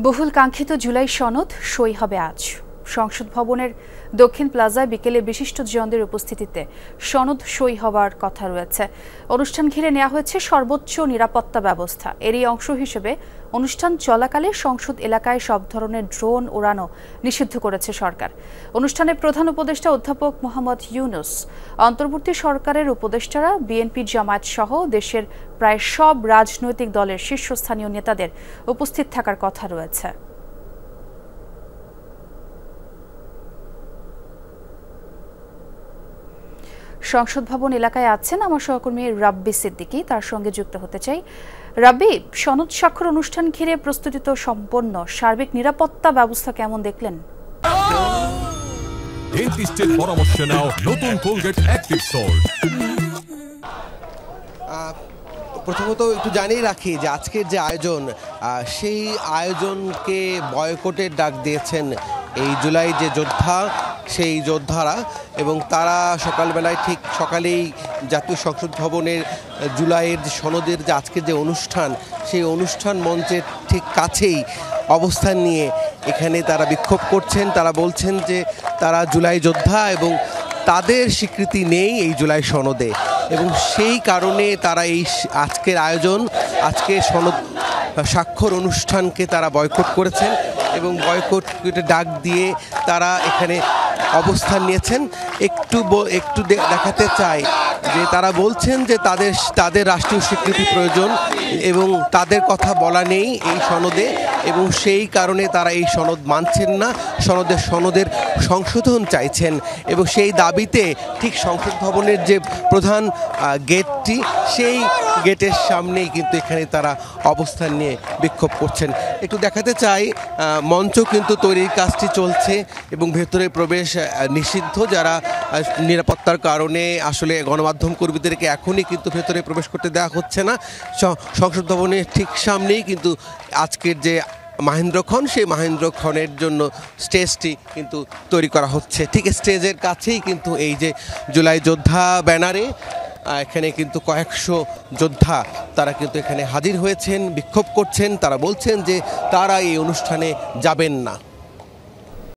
বহুল কাঙ্ক্ষিত জুলাই সনদ সই হবে আজ। সংসদ ভবনের দক্ষিণ প্লাজায় বিকেলে বিশিষ্টজনদের উপস্থিতিতে সনদ সই হওয়ার কথা রয়েছে। অনুষ্ঠান ঘিরে নেওয়া হয়েছে সর্বোচ্চ নিরাপত্তা ব্যবস্থা। এরই অংশ হিসেবে অনুষ্ঠান চলাকালে সংসদ এলাকায় সব ধরনের ড্রোন ওড়ানো নিষিদ্ধ করেছে সরকার। অনুষ্ঠানে প্রধান উপদেষ্টা অধ্যাপক মোহাম্মদ ইউনুস, অন্তর্বর্তী সরকারের উপদেষ্টারা, বিএনপি, জামায়াত সহ দেশের প্রায় সব রাজনৈতিক দলের শীর্ষস্থানীয় নেতাদের উপস্থিত থাকার কথা রয়েছে। সংসদ ভবন এলাকায় আছেন আমার সহকর্মী রাব্বি সিদ্দিকী, তার সঙ্গে যুক্ত হতে চাই। রাব্বি, সনদ স্বাক্ষর অনুষ্ঠান ঘিরে প্রস্তুতি তো সম্পন্ন, সার্বিক নিরাপত্তা ব্যবস্থা কেমন দেখলেন? ডেন্টিস্টের পরামর্শ নাও নতুন কোলগেট অ্যাক্টিভ সল্ট। প্রথমত একটু জানিয়ে রাখি যে আজকের যে আয়োজন, সেই আয়োজনকে বয়কটের ডাক দিয়েছেন এই জুলাই যে যোদ্ধা, সেই যোদ্ধারা, এবং তারা সকালবেলায় ঠিক সকালেই জাতীয় সংসদ ভবনের জুলাইয়ের যে সনদের যে আজকের যে অনুষ্ঠান, সেই অনুষ্ঠান মঞ্চের ঠিক কাছেই অবস্থান নিয়ে এখানে তারা বিক্ষোভ করছেন। তারা বলছেন যে তারা জুলাই যোদ্ধা এবং তাদের স্বীকৃতি নেই এই জুলাই সনদে, এবং সেই কারণে তারা এই আজকের আয়োজন, আজকের সনদ স্বাক্ষর অনুষ্ঠানকে তারা বয়কট করেছেন এবং বয়কট ডাক দিয়ে তারা এখানে অবস্থান নিয়েছেন। একটু দেখাতে চাই যে তারা বলছেন যে তাদের রাষ্ট্রীয় স্বীকৃতি প্রয়োজন এবং তাদের কথা বলা নেই এই সনদে, এবং সেই কারণে তারা এই সনদ মানছেন না, সনদের সংশোধন চাইছেন। এবং সেই দাবিতে ঠিক সংসদ ভবনের যে প্রধান গেটটি, সেই গেটের সামনেই কিন্তু এখানে তারা অবস্থান নিয়ে বিক্ষোভ করছেন। একটু দেখাতে চাই, মঞ্চ কিন্তু তৈরির কাজটি চলছে এবং ভেতরে প্রবেশ নিষিদ্ধ। যারা নিরাপত্তার কারণে আসলে গণমাধ্যম কর্মীদেরকে এখনই কিন্তু ভেতরে প্রবেশ করতে দেওয়া হচ্ছে না। সংসদ ভবনের ঠিক সামনেই কিন্তু আজকের যে মাহেন্দ্রক্ষণ, সেই মাহেন্দ্রক্ষণের জন্য স্টেজটি কিন্তু তৈরি করা হচ্ছে। ঠিক স্টেজের কাছেই কিন্তু এই যে জুলাই যোদ্ধা ব্যানারে এখানে কিন্তু কয়েকশো যোদ্ধা তারা কিন্তু এখানে হাজির হয়েছেন, বিক্ষোভ করছেন। তারা বলছেন যে তারা এই অনুষ্ঠানে যাবেন না।